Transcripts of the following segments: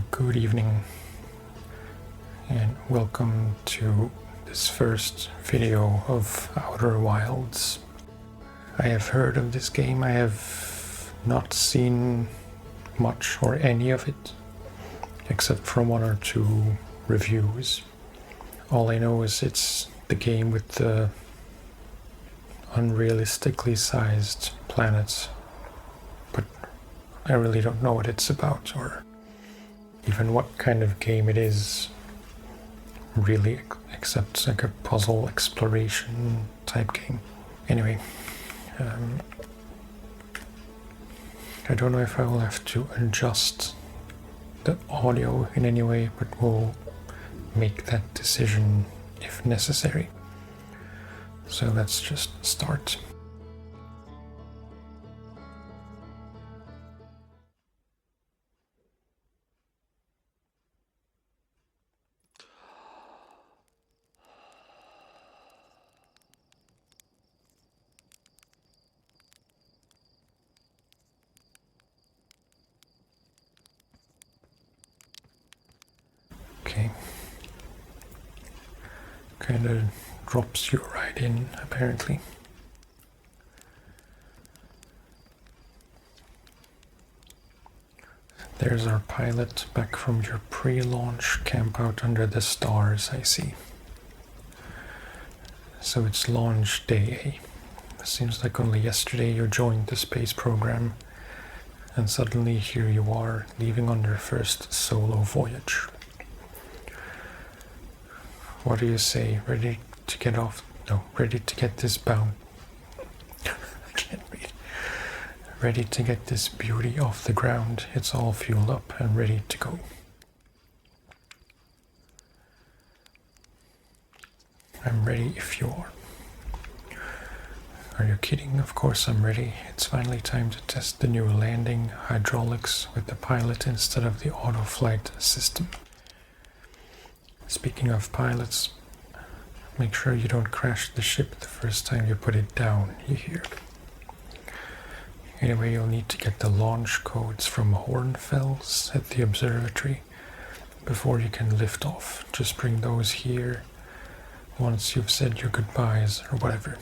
Good evening and welcome to this first video of Outer Wilds. I have heard of this game. I have not seen much or any of it except from one or two reviews. All I know is it's the game with the unrealistically sized planets, but I really don't know what it's about or even what kind of game it is, really, except like a puzzle exploration type game. Anyway, I don't know if I will have to adjust the audio in any way, but we'll make that decision if necessary. So let's just start. Okay. Kind of drops you right in, apparently. There's our pilot back from your pre-launch camp out under the stars, I see. So it's launch day A. Seems like only yesterday you joined the space program, and suddenly here you are, leaving on your first solo voyage. What do you say? Ready to get off? No, ready to get this bound. I can't read. Ready to get this beauty off the ground. It's all fueled up and ready to go. I'm ready if you are. Are you kidding? Of course I'm ready. It's finally time to test the new landing hydraulics with the pilot instead of the auto flight system. Speaking of pilots, make sure you don't crash the ship the first time you put it down, you hear. Anyway, you'll need to get the launch codes from Hornfels at the observatory before you can lift off. Just bring those here once you've said your goodbyes or whatever.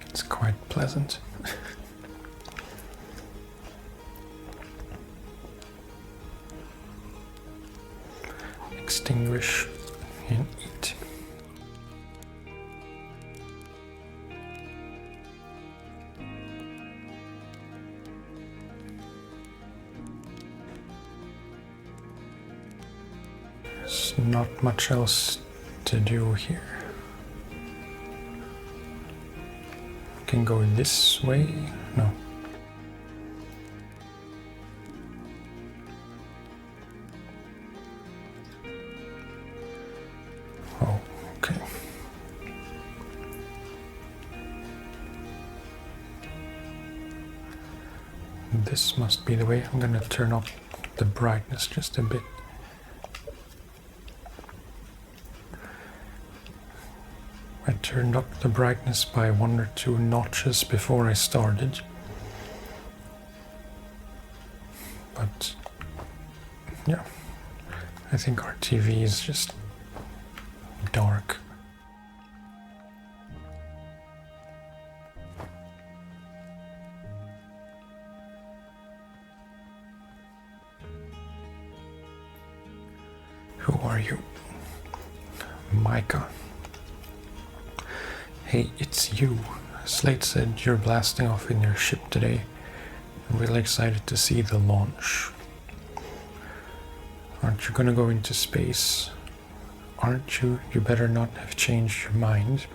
It's quite pleasant. Extinguish and eat. There's not much else to do here. Can go this way? No. Oh, okay. This must be the way. I'm gonna turn up the brightness just a bit. I turned up the brightness by 1 or 2 notches before I started. But yeah, I think our TV is just dark. Who are you? Micah. Hey, it's you. Slate said you're blasting off in your ship today. I'm really excited to see the launch. Aren't you gonna go into space? Aren't you? You better not have changed your mind.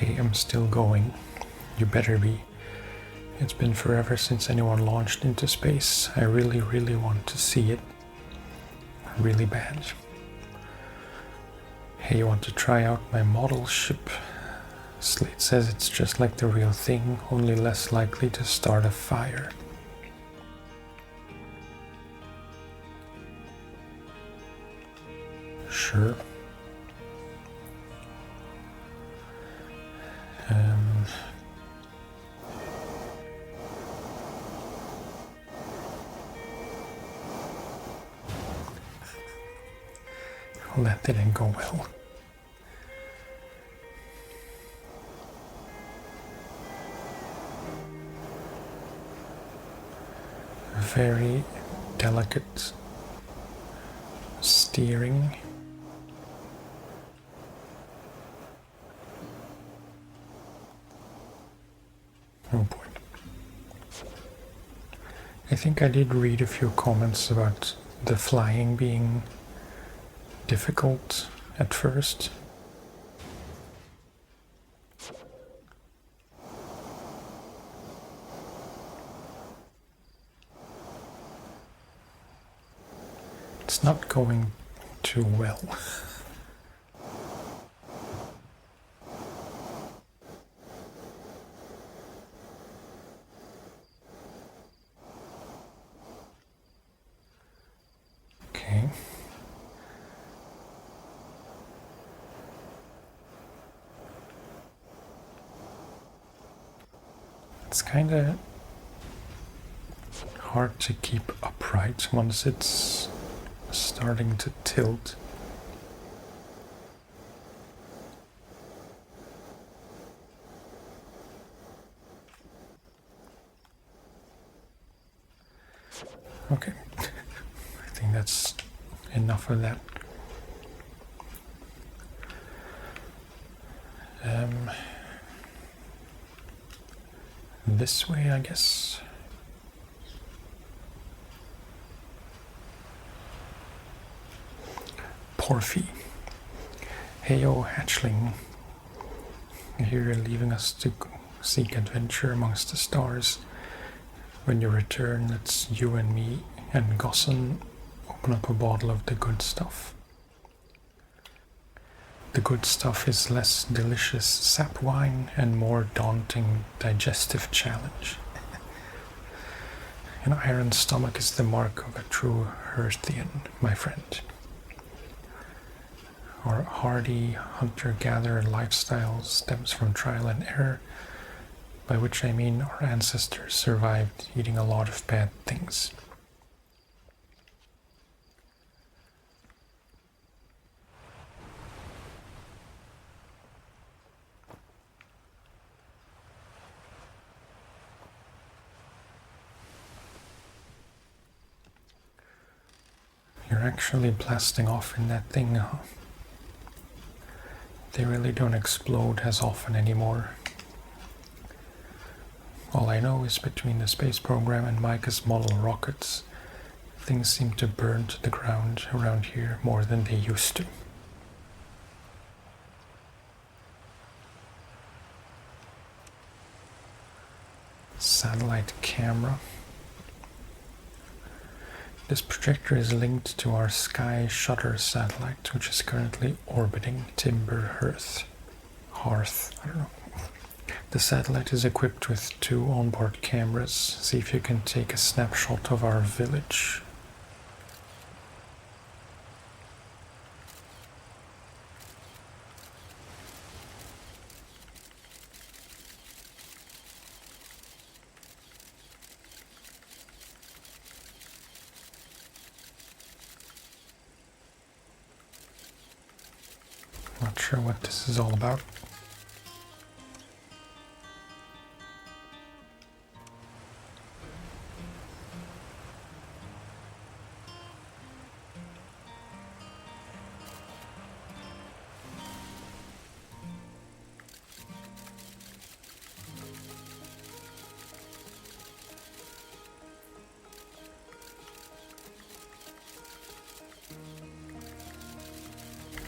Hey, I'm still going. You better be. It's been forever since anyone launched into space. I really, really want to see it. Really bad. Hey, you want to try out my model ship? Slate says it's just like the real thing, only less likely to start a fire. Sure. Well, that didn't go well. Very delicate steering. Oh boy. I think I did read a few comments about the flying being difficult at first. It's not going too well. Okay. It's kind of hard to keep upright once it's starting to tilt. Okay, I think that's enough of that. This way, I guess. Porphy. Heyo, hatchling. I hear you're leaving us to seek adventure amongst the stars. When you return, let's you and me and Gosson open up a bottle of the good stuff. The good stuff is less delicious sap wine and more daunting digestive challenge. An iron stomach is the mark of a true Hearthian, my friend. Our hardy hunter-gatherer lifestyle stems from trial and error, by which I mean our ancestors survived eating a lot of bad things. You're actually blasting off in that thing, huh? They really don't explode as often anymore. All I know is between the space program and Micah's model rockets, things seem to burn to the ground around here more than they used to. Satellite camera. This projector is linked to our Sky Shutter satellite, which is currently orbiting Timber Hearth. I don't know. The satellite is equipped with 2 onboard cameras. See if you can take a snapshot of our village. Not sure what this is all about.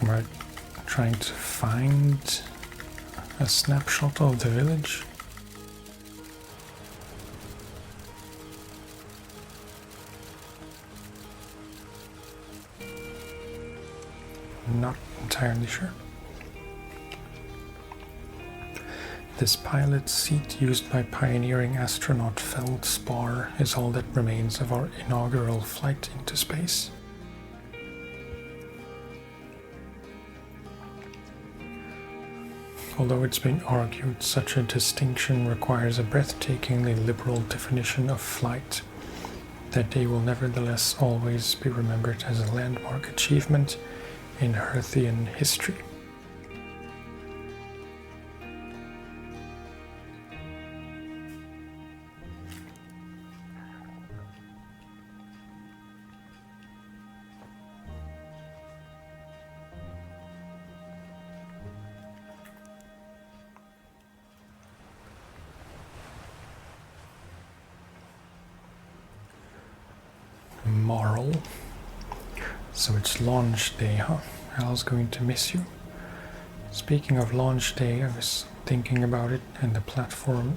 We're trying to find A snapshot of the village. Not entirely sure. This pilot seat used by pioneering astronaut Feldspar is all that remains of our inaugural flight into space. Although it's been argued such a distinction requires a breathtakingly liberal definition of flight, that day will nevertheless always be remembered as a landmark achievement in Earthian history. Moral. So it's launch day, huh? Al's going to miss you. Speaking of launch day, I was thinking about it, and the platform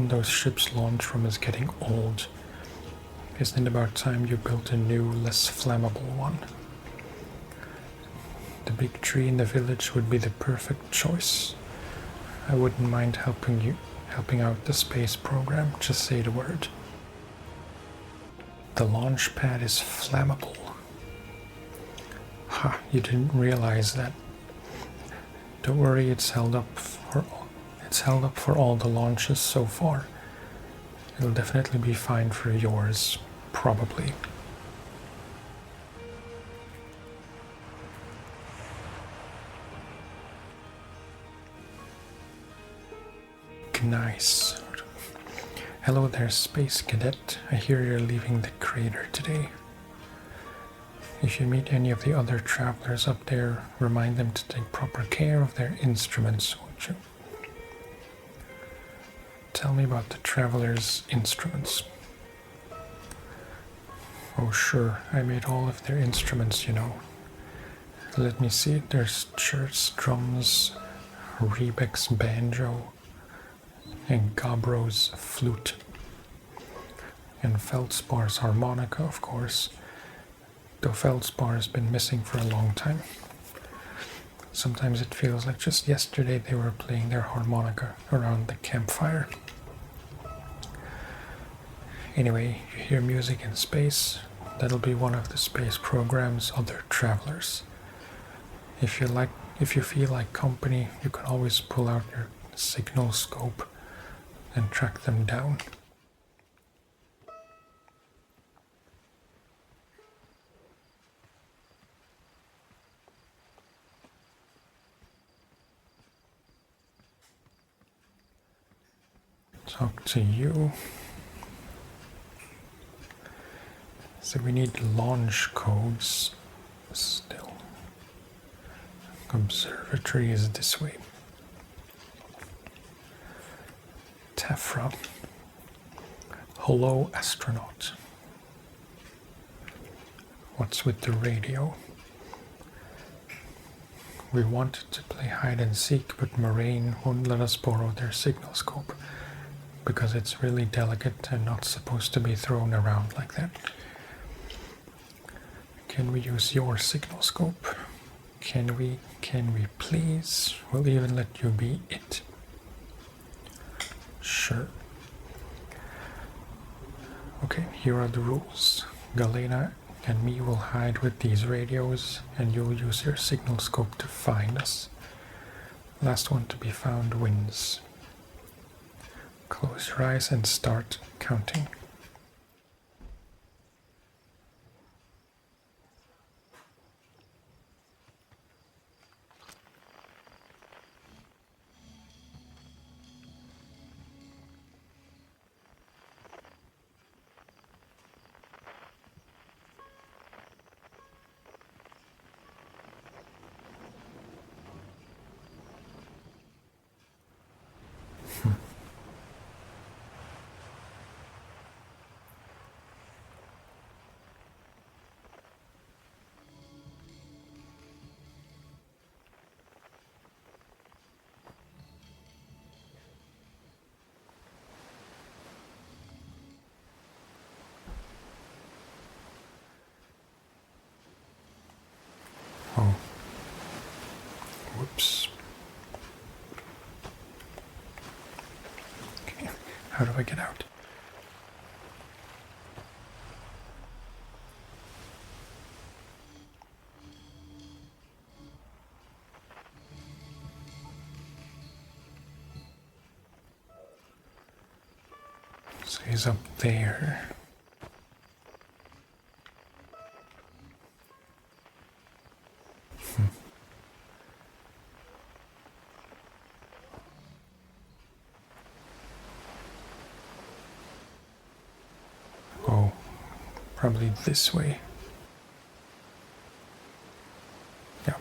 those ships launch from is getting old. Isn't it about time you built a new, less flammable one? The big tree in the village would be the perfect choice. I wouldn't mind helping out the space program, just say the word. The launch pad is flammable. Ha, you didn't realize that. Don't worry, it's held up for all the launches so far. It'll definitely be fine for yours, probably. Nice. Hello there, Space Cadet. I hear you're leaving the crater today. If you meet any of the other travelers up there, remind them to take proper care of their instruments, won't you? Tell me about the travelers' instruments. Oh sure, I made all of their instruments, you know. Let me see, there's Chert's drums, Rebek's banjo, and Gabro's flute, and Feldspar's harmonica, of course, though Feldspar has been missing for a long time. Sometimes it feels like just yesterday they were playing their harmonica around the campfire. Anyway, you hear music in space, that'll be one of the space program's other travelers. If you feel like company, you can always pull out your signal scope and track them down. Talk to you. So we need launch codes still. Observatory is this way. Tefra. Hello, astronaut. What's with the radio? We wanted to play hide and seek, but Moraine won't let us borrow their signal scope because it's really delicate and not supposed to be thrown around like that. Can we use your signal scope? Can we please? We'll even let you be it. Sure. Okay, here are the rules. Galena and me will hide with these radios, and you'll use your signal scope to find us. Last one to be found wins. Close your eyes and start counting. How do I get out? So he's up there. Oh, probably this way. Yeah.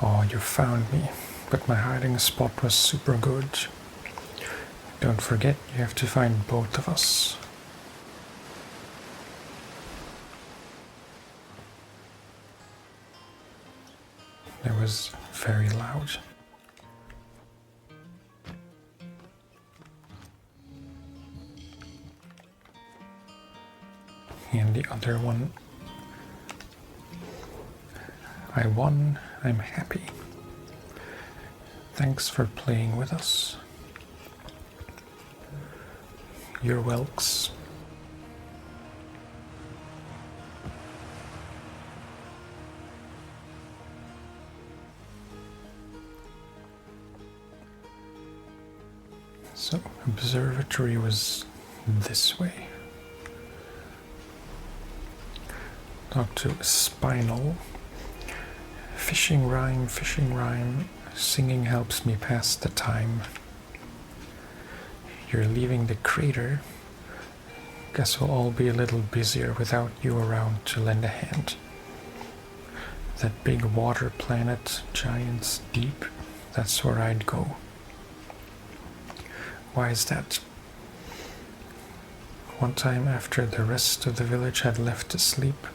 Oh, you found me, but my hiding spot was super good. Don't forget, you have to find both of us. That was very loud. And the other one. I won, I'm happy. Thanks for playing with us. You're welks. So, observatory was this way. Talk to Spinal. Fishing rhyme, singing helps me pass the time. You're leaving the crater. Guess we'll all be a little busier without you around to lend a hand. That big water planet, Giants Deep, that's where I'd go. Why is that? One time after the rest of the village had left to sleep,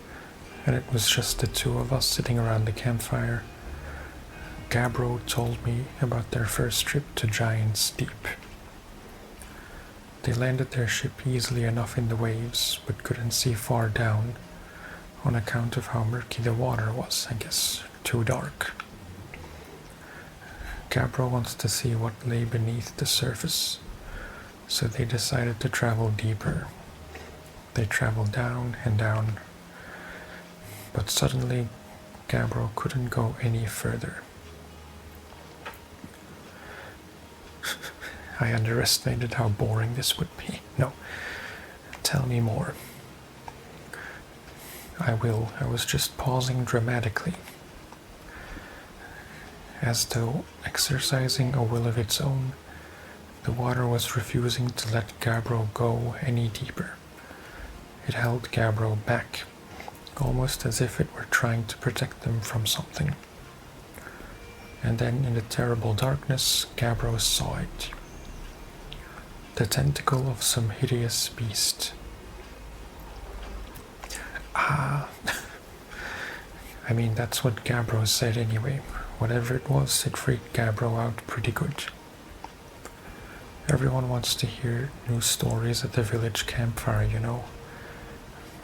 and it was just the two of us sitting around the campfire, Gabbro told me about their first trip to Giants Deep. They landed their ship easily enough in the waves, but couldn't see far down, on account of how murky the water was, I guess, too dark. Gabbro wants to see what lay beneath the surface, so they decided to travel deeper. They traveled down and down, but suddenly Gabbro couldn't go any further. I underestimated how boring this would be. No, tell me more. I will. I was just pausing dramatically, as though exercising a will of its own. The water was refusing to let Gabbro go any deeper. It held Gabbro back, almost as if it were trying to protect them from something. And then in the terrible darkness, Gabbro saw it. The tentacle of some hideous beast. Ah, I mean, that's what Gabbro said anyway. Whatever it was, it freaked Gabbro out pretty good. Everyone wants to hear new stories at the village campfire, you know.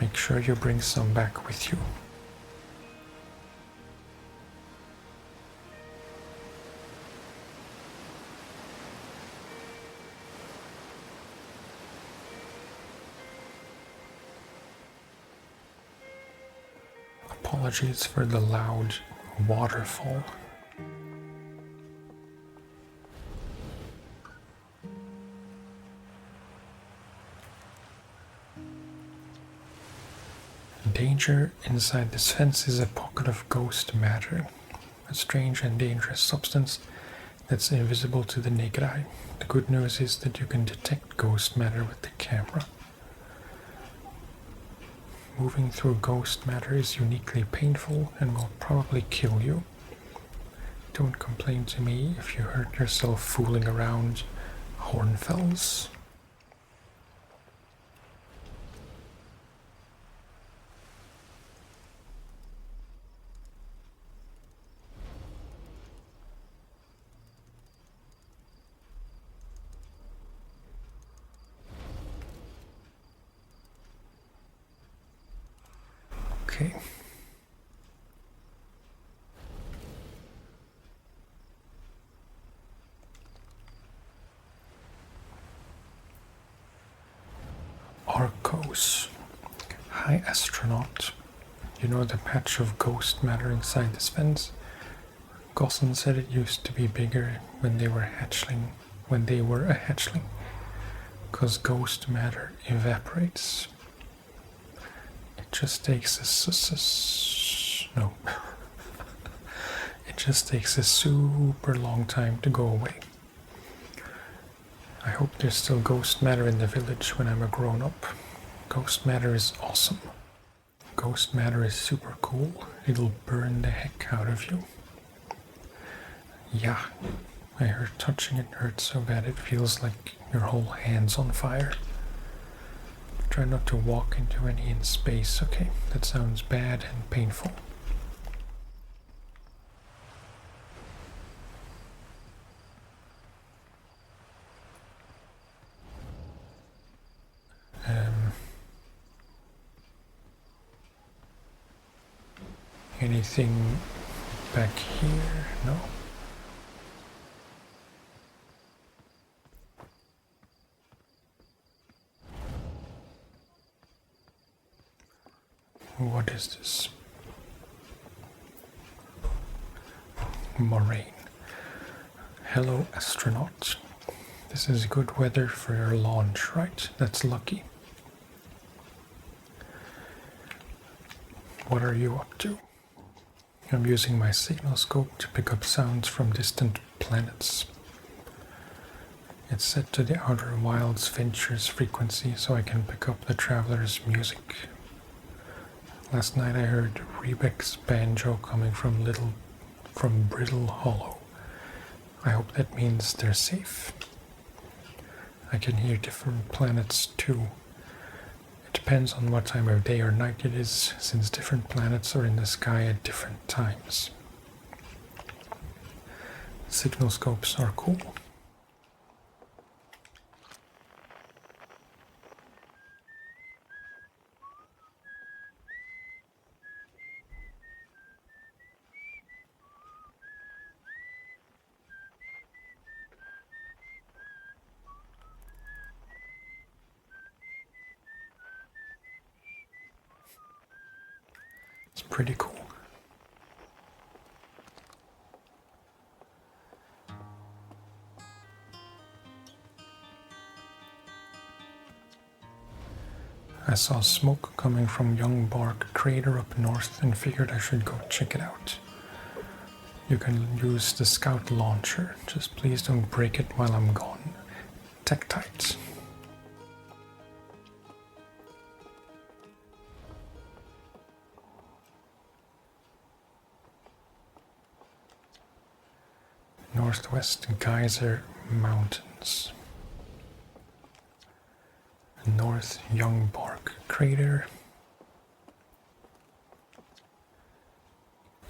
Make sure you bring some back with you. Apologies for the loud waterfall. Danger inside this fence is a pocket of ghost matter, a strange and dangerous substance that's invisible to the naked eye. The good news is that you can detect ghost matter with the camera. Moving through ghost matter is uniquely painful and will probably kill you. Don't complain to me if you hurt yourself fooling around, Hornfells. Okay. fungus. Hi, astronaut. You know the patch of ghost matter inside this fence? Gosson said it used to be bigger when they were a hatchling. 'Cause ghost matter evaporates. It just takes no. It just takes a super long time to go away. I hope there's still ghost matter in the village when I'm a grown-up. Ghost matter is awesome. Ghost matter is super cool. It'll burn the heck out of you. Yeah, I heard touching it hurts so bad it feels like your whole hand's on fire. Try not to walk into any in space. Okay, that sounds bad and painful. Anything back here? No. What is this? Moraine. Hello, astronaut. This is good weather for your launch, right? That's lucky. What are you up to? I'm using my signal scope to pick up sounds from distant planets. It's set to the Outer Wilds Ventures frequency so I can pick up the traveler's music. Last night I heard Rebec's banjo coming from Brittle Hollow. I hope that means they're safe. I can hear different planets too. It depends on what time of day or night it is, since different planets are in the sky at different times. Signal scopes are cool. It's pretty cool. I saw smoke coming from Young Bark crater up north and figured I should go check it out. You can use the scout launcher, just please don't break it while I'm gone. Tektite. Northwest Geyser Mountains. North Young Bark Crater.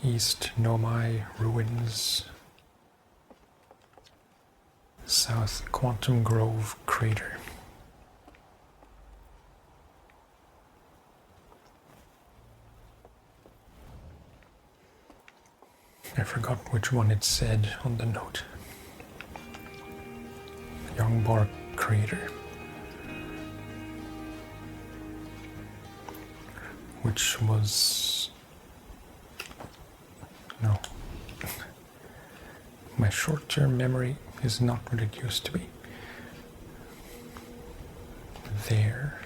East Nomai Ruins. South Quantum Grove Crater. I forgot which one it said on the note. Young Bark Crater. Which was... no. My short-term memory is not what it used to be. There.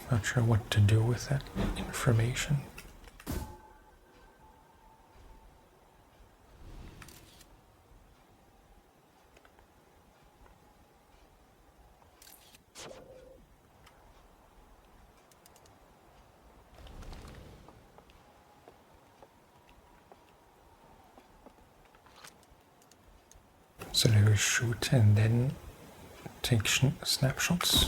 Not sure what to do with that information. So they will shoot and then take snapshots.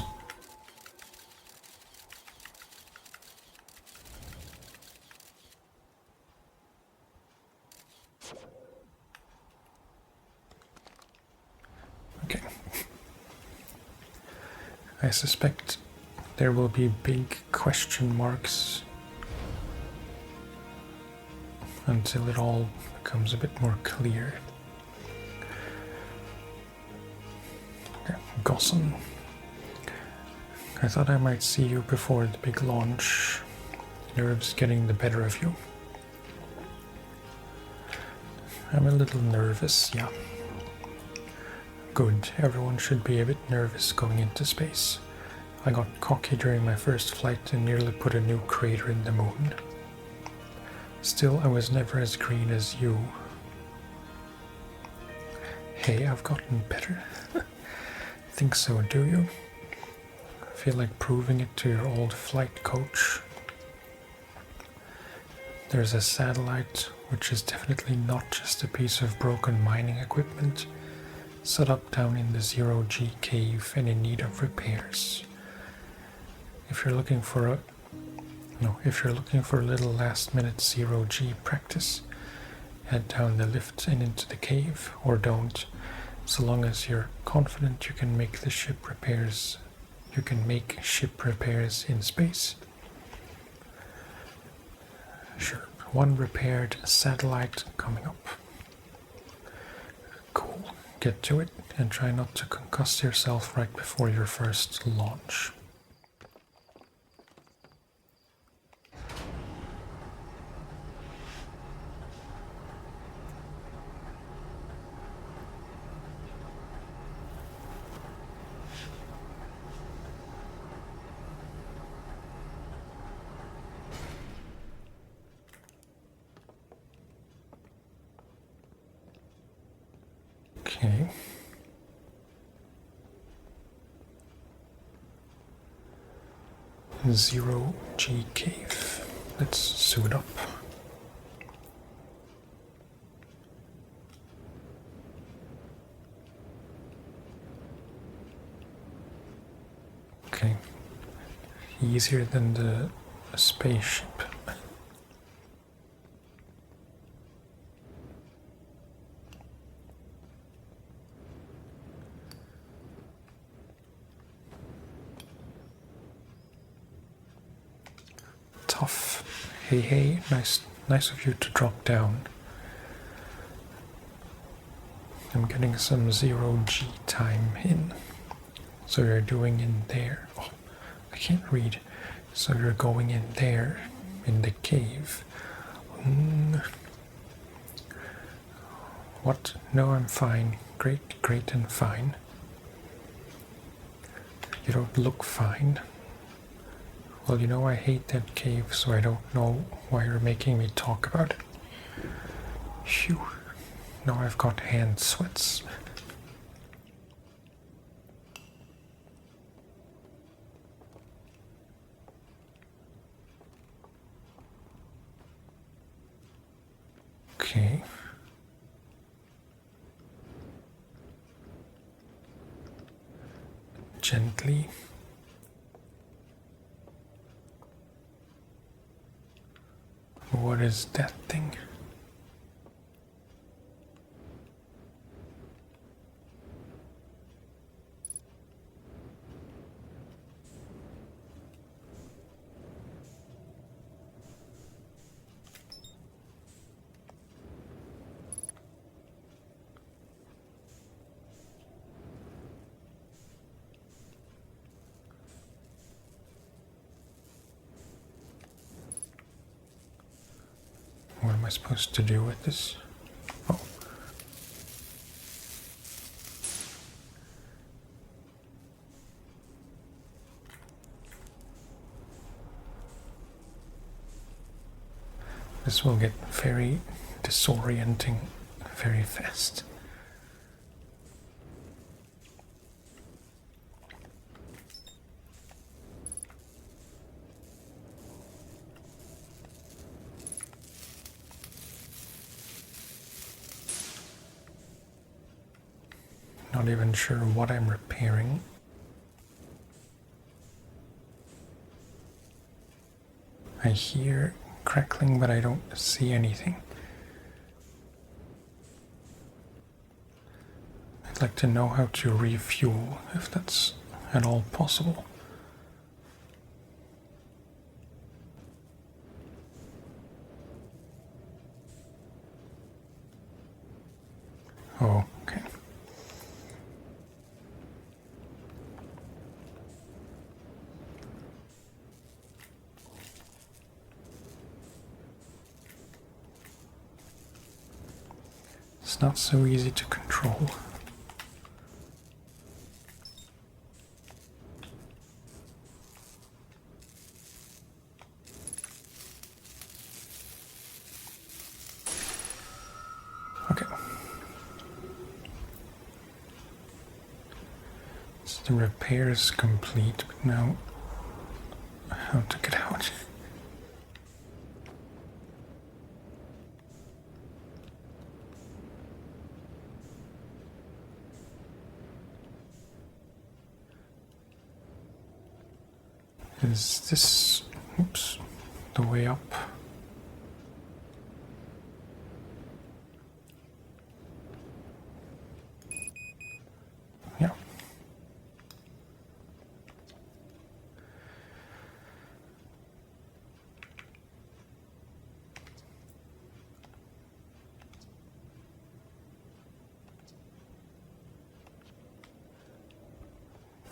Okay. I suspect there will be big question marks until it all becomes a bit more clear. Gossen. I thought I might see you before the big launch. Nerves getting the better of you. I'm a little nervous, yeah. Good, everyone should be a bit nervous going into space. I got cocky during my first flight and nearly put a new crater in the moon. Still, I was never as green as you. Hey, I've gotten better. Think so, do you? Feel like proving it to your old flight coach? There's a satellite, which is definitely not just a piece of broken mining equipment, set up down in the zero-G cave and in need of repairs. If you're looking for a little last-minute zero-G practice, head down the lift and into the cave, or don't. So long as you're confident you can make ship repairs in space. Sure, one repaired satellite coming up. Cool, get to it and try not to concuss yourself right before your first launch. Okay. Zero-G cave. Let's suit up. Okay. Easier than the spaceship. Tough. Hey, nice of you to drop down. I'm getting some zero-G time in. So you're doing in there. Oh, I can't read. So you're going in there, in the cave. What? No, I'm fine. Great and fine. You don't look fine. Well, you know I hate that cave, so I don't know why you're making me talk about it. Phew. Now I've got hand sweats. Okay. Gently. What is that thing? What am I supposed to do with this? Oh. This will get very disorienting very fast. Not even sure what I'm repairing. I hear crackling, but I don't see anything. I'd like to know how to refuel, if that's at all possible. Oh, okay. It's not so easy to control. Okay. So the repair is complete, but now how to get out? Is this, oops, the way up? Yeah.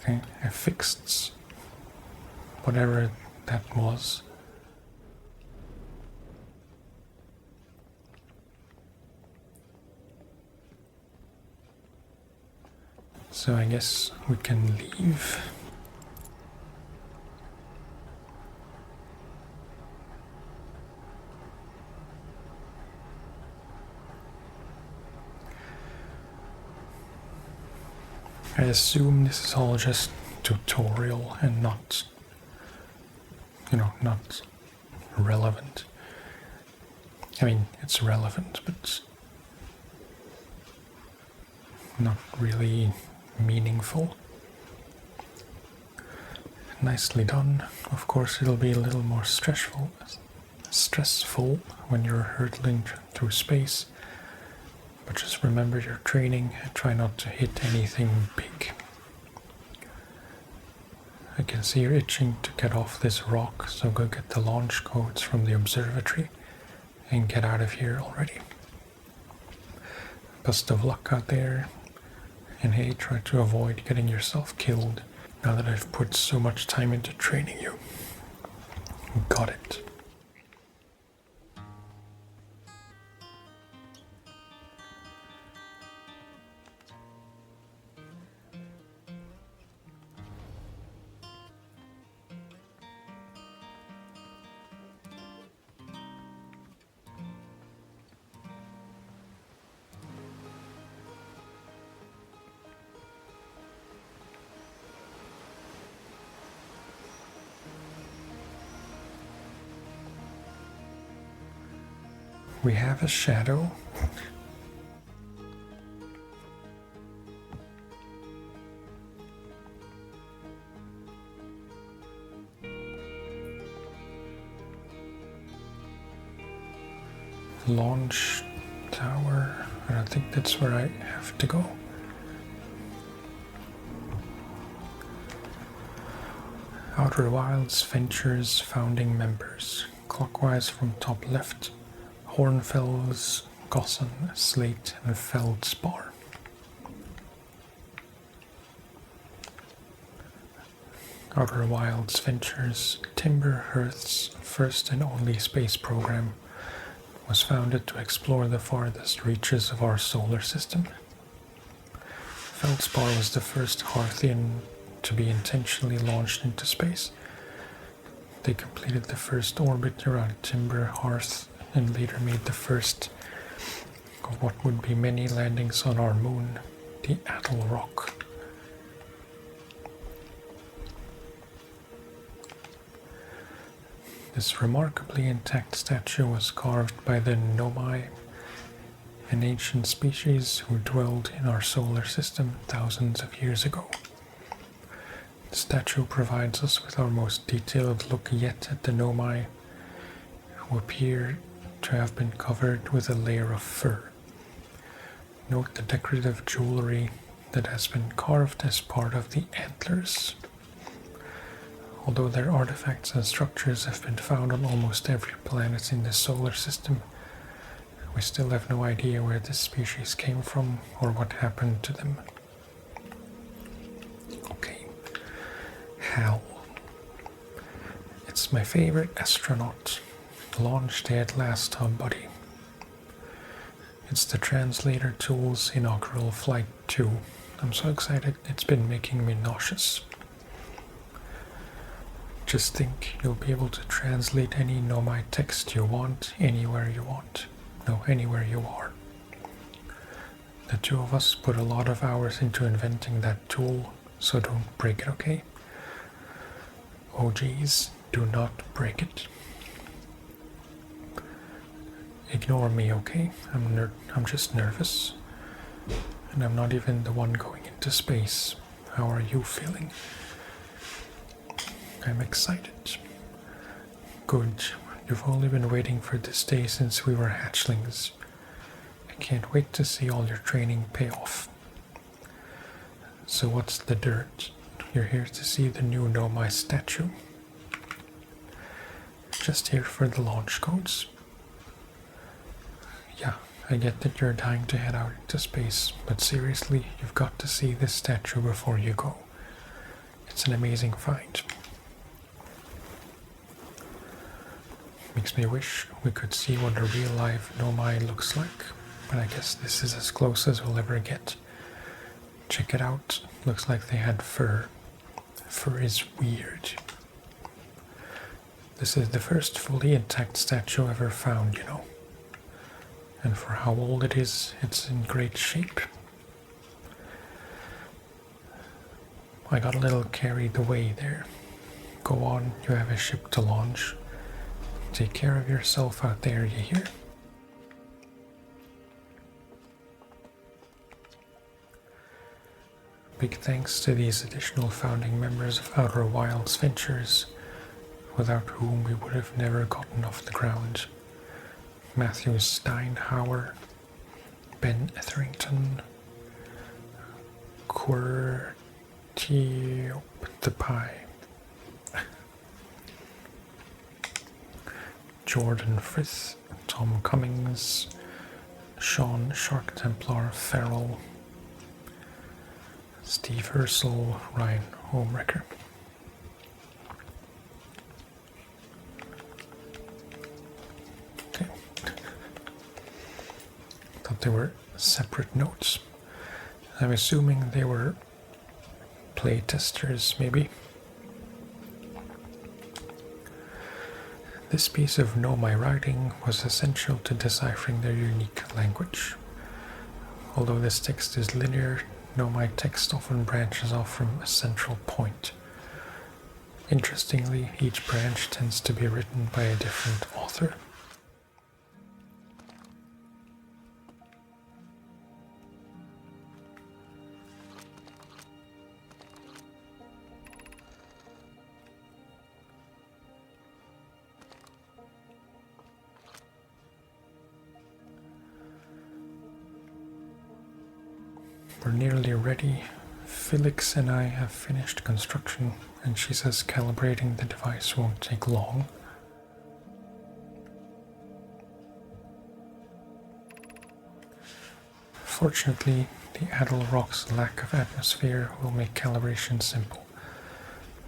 Okay, I fixed whatever that was. So I guess we can leave. I assume this is all just tutorial and not, not relevant. I mean, it's relevant, but not really meaningful. Nicely done. Of course, it'll be a little more stressful when you're hurtling through space. But just remember your training and try not to hit anything big. I can see you're itching to get off this rock, so go get the launch codes from the observatory and get out of here already. Best of luck out there, and hey, try to avoid getting yourself killed now that I've put so much time into training you. Got it. We have a shadow. Launch tower. I don't think that's where I have to go. Outer Wilds Ventures founding members. Clockwise from top left. Hornfells, Gossan, Slate, and Feldspar. Outer Wilds Ventures Timber Hearth's first and only space program was founded to explore the farthest reaches of our solar system. Feldspar was the first Hearthian to be intentionally launched into space. They completed the first orbit around Timber Hearth and later made the first of what would be many landings on our moon, the Atoll Rock. This remarkably intact statue was carved by the Nomai, an ancient species who dwelled in our solar system thousands of years ago. The statue provides us with our most detailed look yet at the Nomai, who appear to have been covered with a layer of fur. Note the decorative jewelry that has been carved as part of the antlers. Although their artifacts and structures have been found on almost every planet in the solar system, we still have no idea where this species came from or what happened to them. Okay, Hal. It's my favorite astronaut. Launch day at last, huh, buddy? It's the translator tool's inaugural flight too. I'm so excited, it's been making me nauseous. Just think, you'll be able to translate any Nomai text you want, anywhere you want. No, anywhere you are. The two of us put a lot of hours into inventing that tool, so don't break it, okay? Oh geez, do not break it. Ignore me, okay? I'm just nervous. And I'm not even the one going into space. How are you feeling? I'm excited. Good. You've only been waiting for this day since we were hatchlings. I can't wait to see all your training pay off. So what's the dirt? You're here to see the new Nomai statue. Just here for the launch codes. Yeah, I get that you're dying to head out into space, but seriously, you've got to see this statue before you go. It's an amazing find. Makes me wish we could see what a real life Nomai looks like, but I guess this is as close as we'll ever get. Check it out, looks like they had fur. Fur is weird. This is the first fully intact statue ever found, you know. And for how old it is, it's in great shape. I got a little carried away there. Go on, you have a ship to launch. Take care of yourself out there, you hear? Big thanks to these additional founding members of Outer Wilds Ventures, without whom we would have never gotten off the ground. Matthew Steinhauer, Ben Etherington, Quirtiop the Pie, Jordan Frith, Tom Cummings, Sean Shark Templar Farrell, Steve Ursel, Ryan Homewrecker. Okay. Thought they were separate notes. I'm assuming they were play testers, maybe. This piece of Nomai writing was essential to deciphering their unique language. Although this text is linear, Nomai text often branches off from a central point. Interestingly, each branch tends to be written by a different author. We're nearly ready. Felix and I have finished construction, and she says calibrating the device won't take long. Fortunately, the Adel Rock's lack of atmosphere will make calibration simple.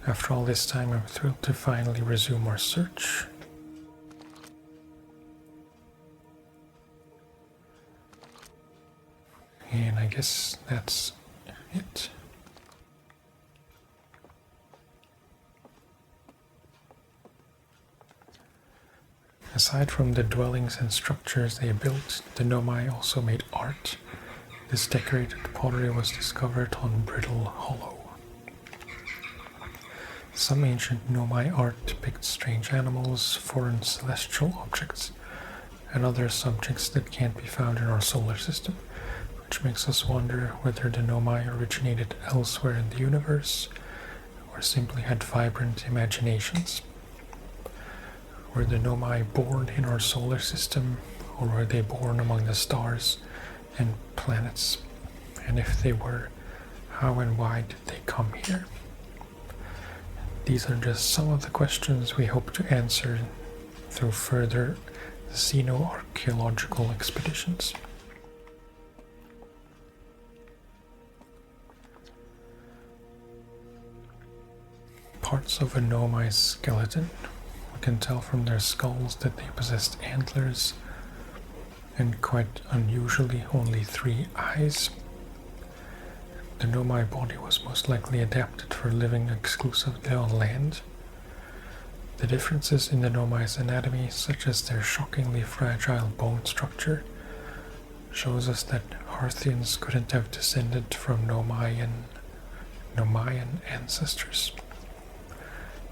After all this time, I'm thrilled to finally resume our search. And I guess that's it. Aside from the dwellings and structures they built, the Nomai also made art. This decorated pottery was discovered on Brittle Hollow. Some ancient Nomai art depicts strange animals, foreign celestial objects, and other subjects that can't be found in our solar system, which makes us wonder whether the Nomai originated elsewhere in the universe, or simply had vibrant imaginations. Were the Nomai born in our solar system, or were they born among the stars and planets? And if they were, how and why did they come here? These are just some of the questions we hope to answer through further xenoarchaeological expeditions. Parts of a Nomai skeleton. We can tell from their skulls that they possessed antlers, and quite unusually only 3 eyes. The Nomai body was most likely adapted for living exclusively on land. The differences in the Nomai's anatomy, such as their shockingly fragile bone structure, shows us that Harthians couldn't have descended from Nomaian ancestors.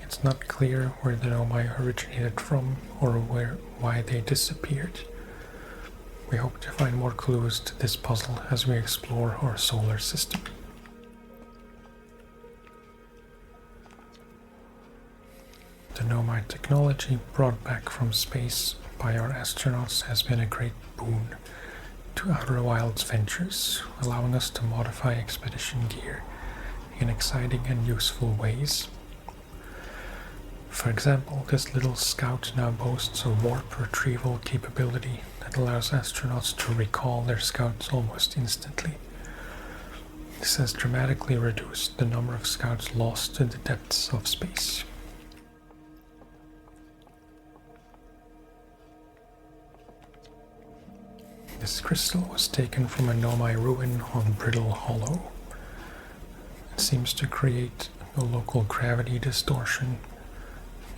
It's not clear where the Nomai originated from or why they disappeared. We hope to find more clues to this puzzle as we explore our solar system. The Nomai technology brought back from space by our astronauts has been a great boon to Outer Wilds ventures, allowing us to modify expedition gear in exciting and useful ways. For example, this little scout now boasts a warp retrieval capability that allows astronauts to recall their scouts almost instantly. This has dramatically reduced the number of scouts lost to the depths of space. This crystal was taken from a Nomai ruin on Brittle Hollow. It seems to create a local gravity distortion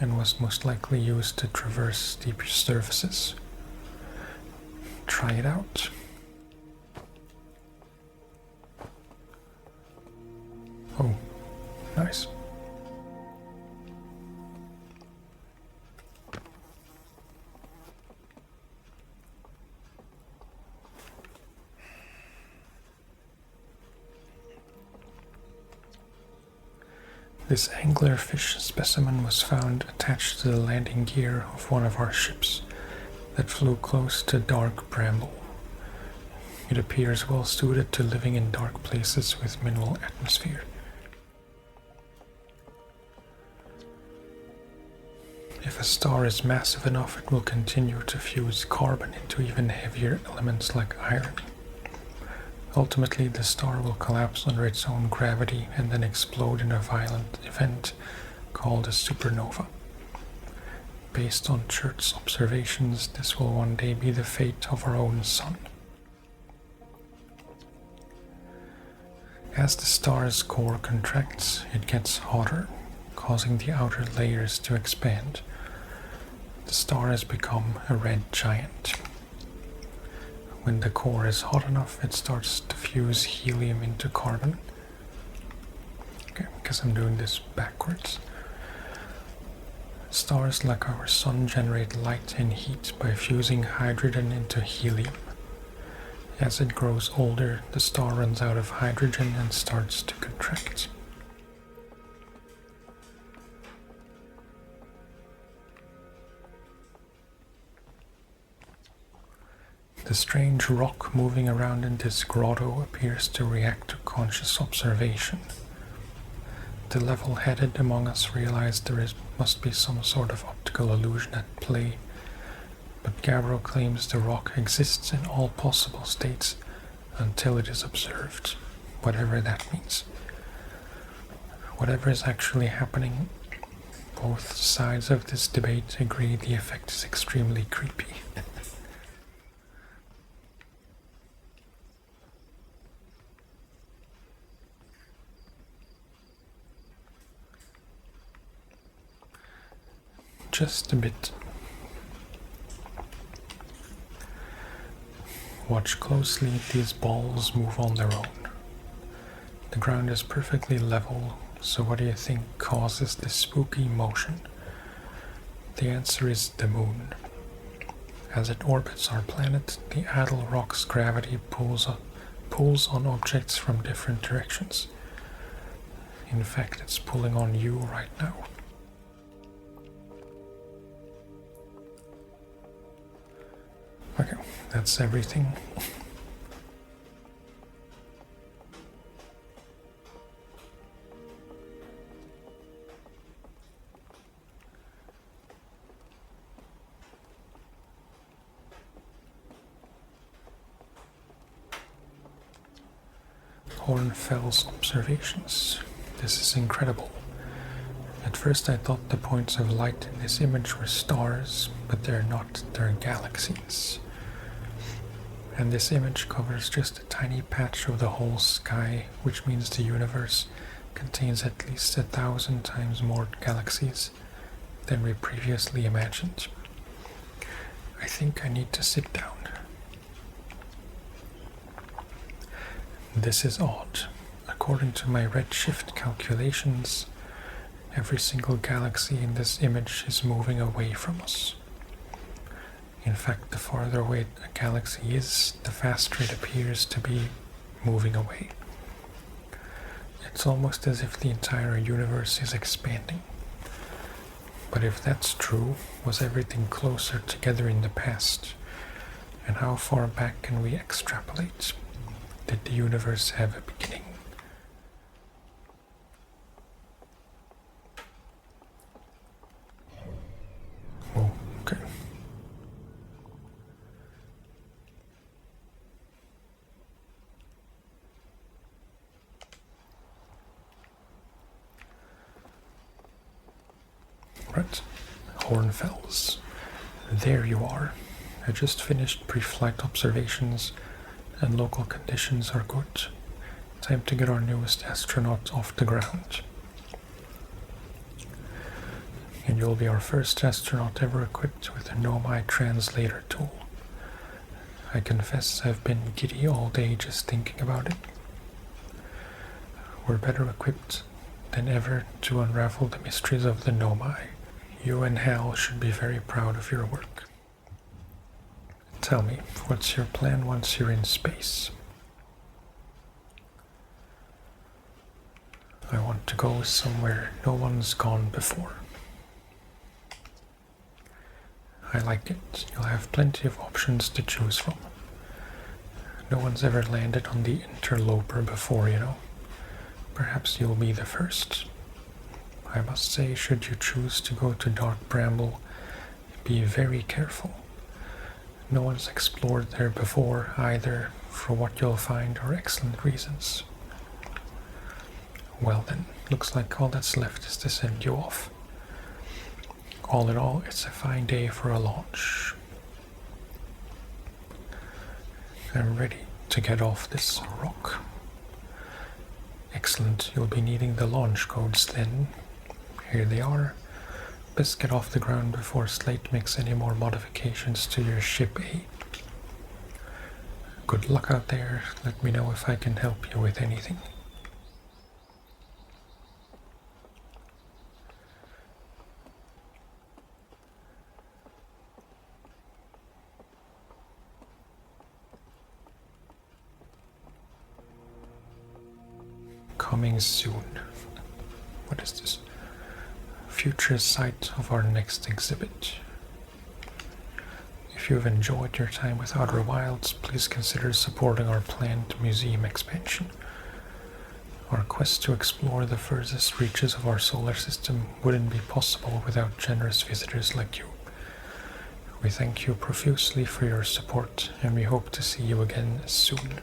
and was most likely used to traverse steep surfaces. Try it out. Oh, nice. This anglerfish specimen was found attached to the landing gear of one of our ships that flew close to dark bramble. It appears well suited to living in dark places with minimal atmosphere. If a star is massive enough, it will continue to fuse carbon into even heavier elements like iron. Ultimately, the star will collapse under its own gravity and then explode in a violent event called a supernova. Based on Church's observations, this will one day be the fate of our own sun. As the star's core contracts, it gets hotter, causing the outer layers to expand. The star has become a red giant. When the core is hot enough, it starts to fuse helium into carbon. Okay, because I'm doing this backwards. Stars like our sun generate light and heat by fusing hydrogen into helium. As it grows older, the star runs out of hydrogen and starts to contract. The strange rock moving around in this grotto appears to react to conscious observation. The level-headed among us realize must be some sort of optical illusion at play, but Gabriel claims the rock exists in all possible states until it is observed, whatever that means. Whatever is actually happening, both sides of this debate agree the effect is extremely creepy. Just a bit. Watch closely, these balls move on their own. The ground is perfectly level, so what do you think causes this spooky motion? The answer is the moon. As it orbits our planet, the Adel rock's gravity pulls on objects from different directions. In fact, it's pulling on you right now. Okay, that's everything. Hornfels observations. This is incredible. At first I thought the points of light in this image were stars, but they're not, they're galaxies. And this image covers just a tiny patch of the whole sky, which means the universe contains at least 1,000 times more galaxies than we previously imagined. I think I need to sit down. This is odd. According to my redshift calculations, every single galaxy in this image is moving away from us. In fact, the farther away a galaxy is, the faster it appears to be moving away. It's almost as if the entire universe is expanding. But if that's true, was everything closer together in the past? And how far back can we extrapolate? Did the universe have a beginning? Oh, okay. Right, Hornfells. There you are. I just finished pre-flight observations and local conditions are good. Time to get our newest astronaut off the ground. And you'll be our first astronaut ever equipped with a Nomai translator tool. I confess I've been giddy all day just thinking about it. We're better equipped than ever to unravel the mysteries of the Nomai. You and Hal should be very proud of your work. Tell me, what's your plan once you're in space? I want to go somewhere no one's gone before. I like it. You'll have plenty of options to choose from. No one's ever landed on the interloper before, you know. Perhaps you'll be the first. I must say, should you choose to go to Dark Bramble, be very careful. No one's explored there before, either for what you'll find or excellent reasons. Well then, looks like all that's left is to send you off. All in all, it's a fine day for a launch. I'm ready to get off this rock. Excellent, you'll be needing the launch codes then. Here they are. Best get off the ground before Slate makes any more modifications to your ship A. Good luck out there. Let me know if I can help you with anything. Coming soon. What is this? Future site of our next exhibit. If you've enjoyed your time with Outer Wilds, please consider supporting our planned museum expansion. Our quest to explore the furthest reaches of our solar system wouldn't be possible without generous visitors like you. We thank you profusely for your support, and we hope to see you again soon.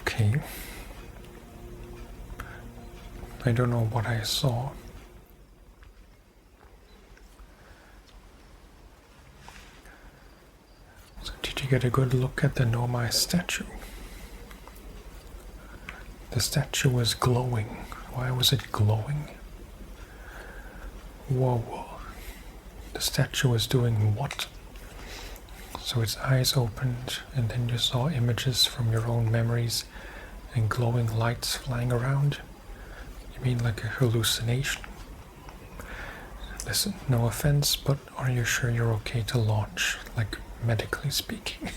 Okay. I don't know what I saw. So did you get a good look at the Nomai statue? The statue was glowing. Why was it glowing? Whoa. The statue was doing what? So its eyes opened, and then you saw images from your own memories and glowing lights flying around? You mean like a hallucination? Listen, no offense, but are you sure you're okay to launch, like medically speaking?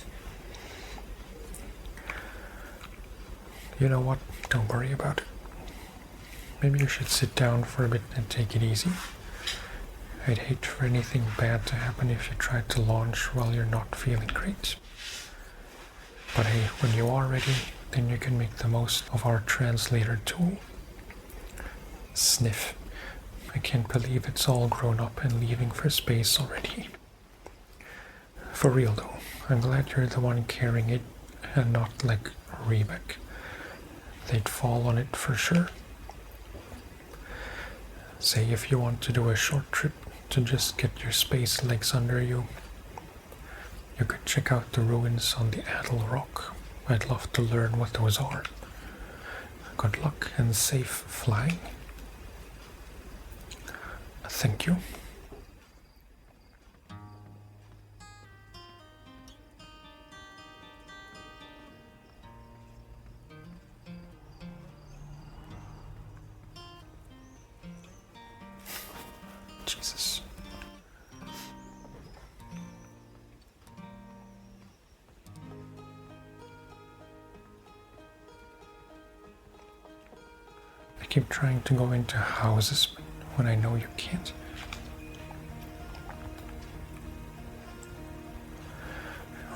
You know what? Don't worry about it. Maybe you should sit down for a bit and take it easy. I'd hate for anything bad to happen if you tried to launch while you're not feeling great. But hey, when you are ready, then you can make the most of our translator tool. Sniff. I can't believe it's all grown up and leaving for space already. For real though, I'm glad you're the one carrying it and not like Rebek. They'd fall on it for sure. Say if you want to do a short trip to just get your space legs under you, you could check out the ruins on the Adel Rock. I'd love to learn what those are. Good luck and safe flying. Thank you. Jesus. I keep trying to go into houses when I know you can't.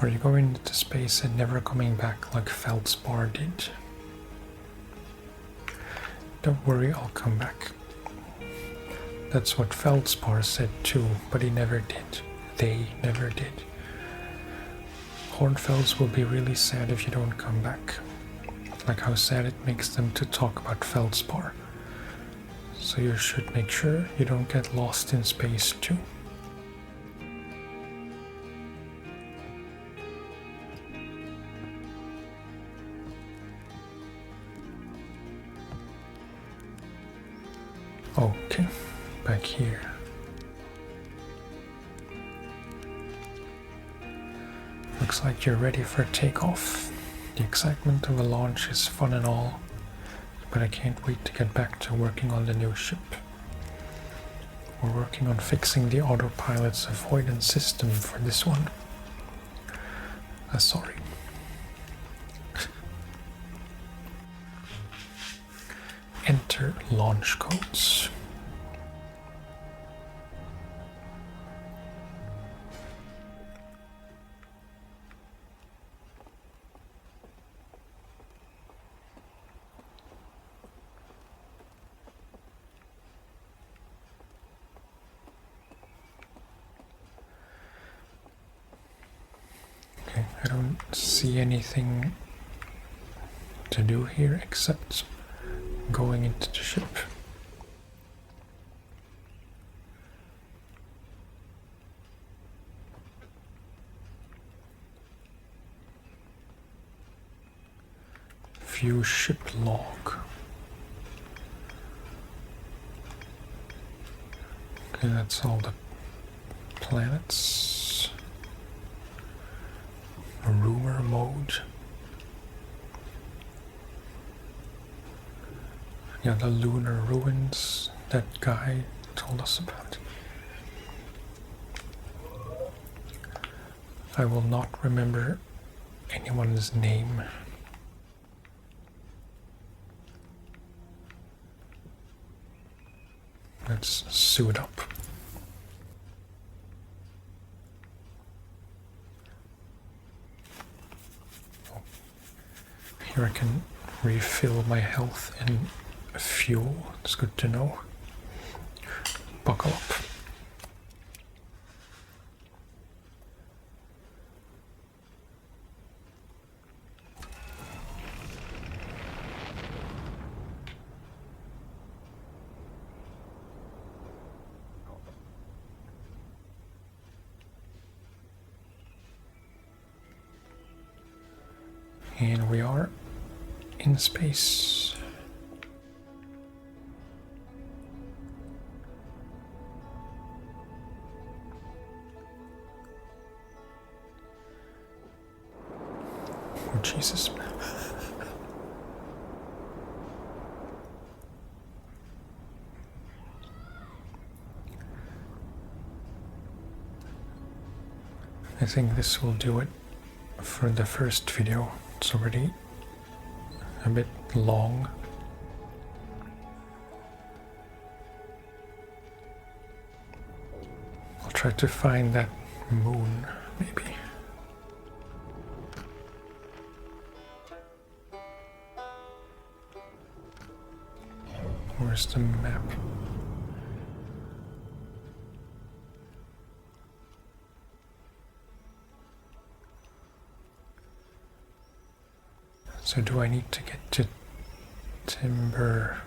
Or you go into space and never coming back like Feldspar did. Don't worry, I'll come back. That's what Feldspar said too, but he never did. They never did. Hornfelds will be really sad if you don't come back. Like how sad it makes them to talk about Feldspar. So you should make sure you don't get lost in space too. Okay, back here. Looks like you're ready for takeoff. The excitement of a launch is fun and all, but I can't wait to get back to working on the new ship. We're working on fixing the autopilot's avoidance system for this one. Sorry. Enter launch codes. Okay, I don't see anything to do here except going into the ship. View ship log. Okay, that's all the planets. Rumor mode. Yeah, the lunar ruins that guy told us about. I will not remember anyone's name. Let's suit up. Oh. Here I can refill my health and fuel. It's good to know. Buckle up. And we are in space. Oh, Jesus. I think this will do it for the first video. It's already a bit long. I'll try to find that moon, maybe. Where's the map? So do I need to get to Timber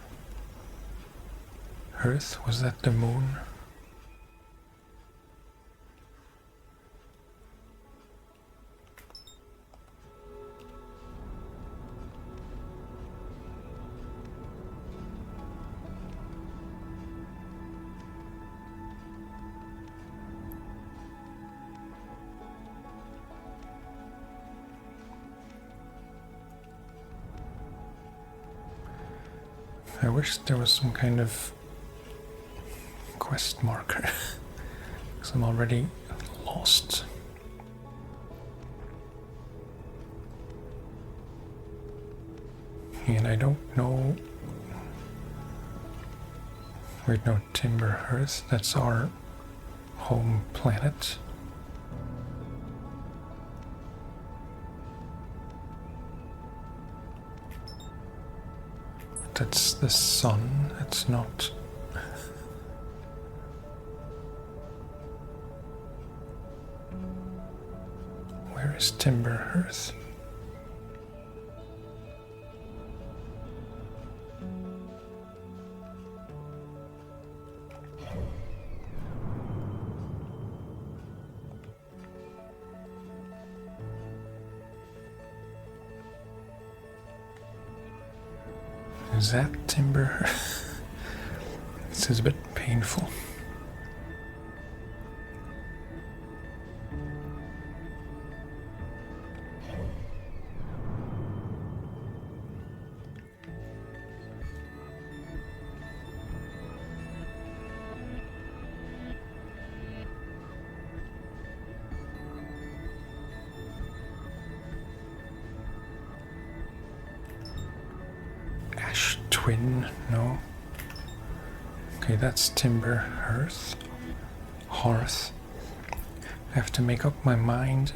Earth? Was that the moon? I wish there was some kind of quest marker, because I'm already lost. And I don't know... Wait, no, Timber Earth, that's our home planet. That's the sun, it's not... Where is Timber Earth? Is that Timber? This is a bit painful. Twin, no. Okay, that's Timber Earth. Hearth. I have to make up my mind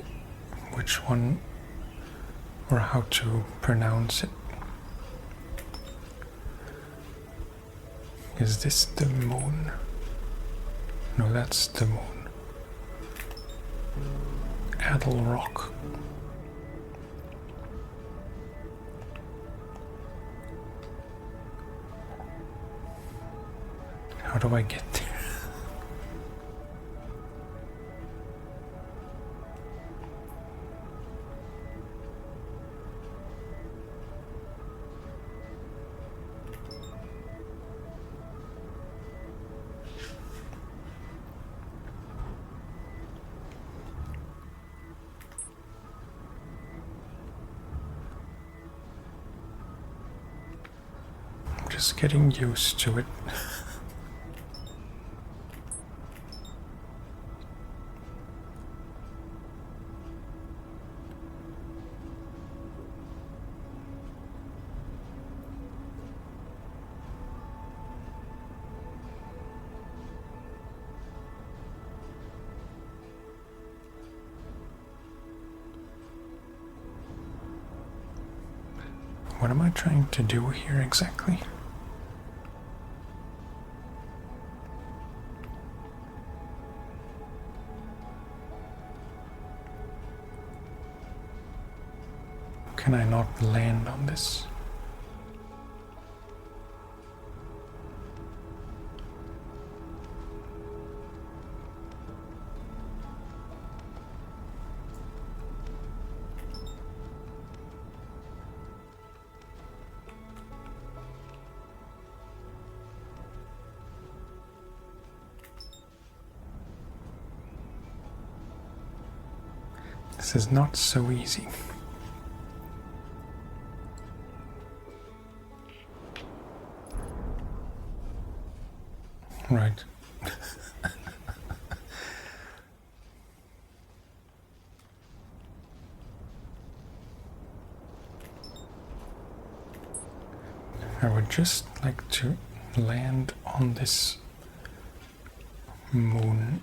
which one or how to pronounce it. Is this the moon? No, that's the moon. Adel Rock. How do I get there? I'm just getting used to it. What am I trying to do here exactly? Can I not land on this? This is not so easy. Right. I would just like to land on this moon,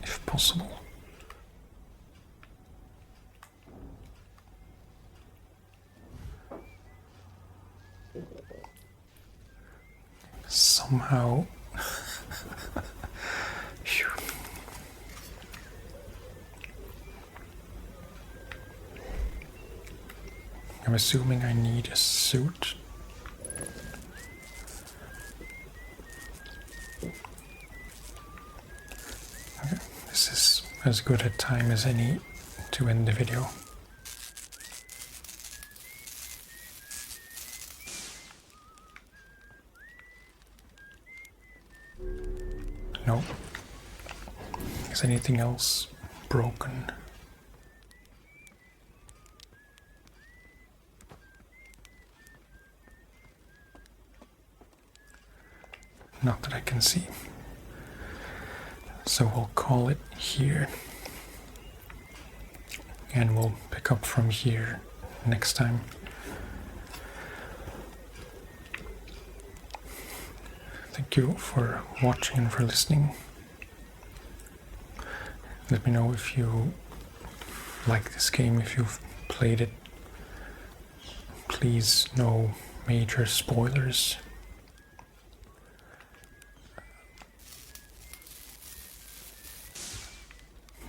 if possible. somehow. Phew. I'm assuming I need a suit. Okay, this is as good a time as any to end the video. No. Is anything else broken? Not that I can see. So we'll call it here. And we'll pick up from here next time. Thank you for watching and for listening. Let me know if you like this game, if you've played it. Please, no major spoilers.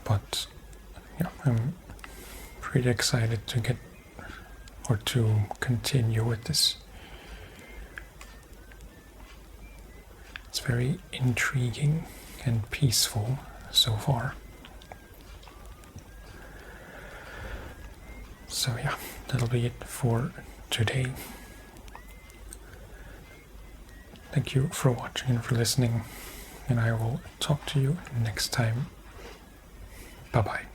But yeah, I'm pretty excited to get or to continue with this. It's very intriguing and peaceful so far. So yeah, that'll be it for today. Thank you for watching and for listening, and I will talk to you next time. Bye-bye.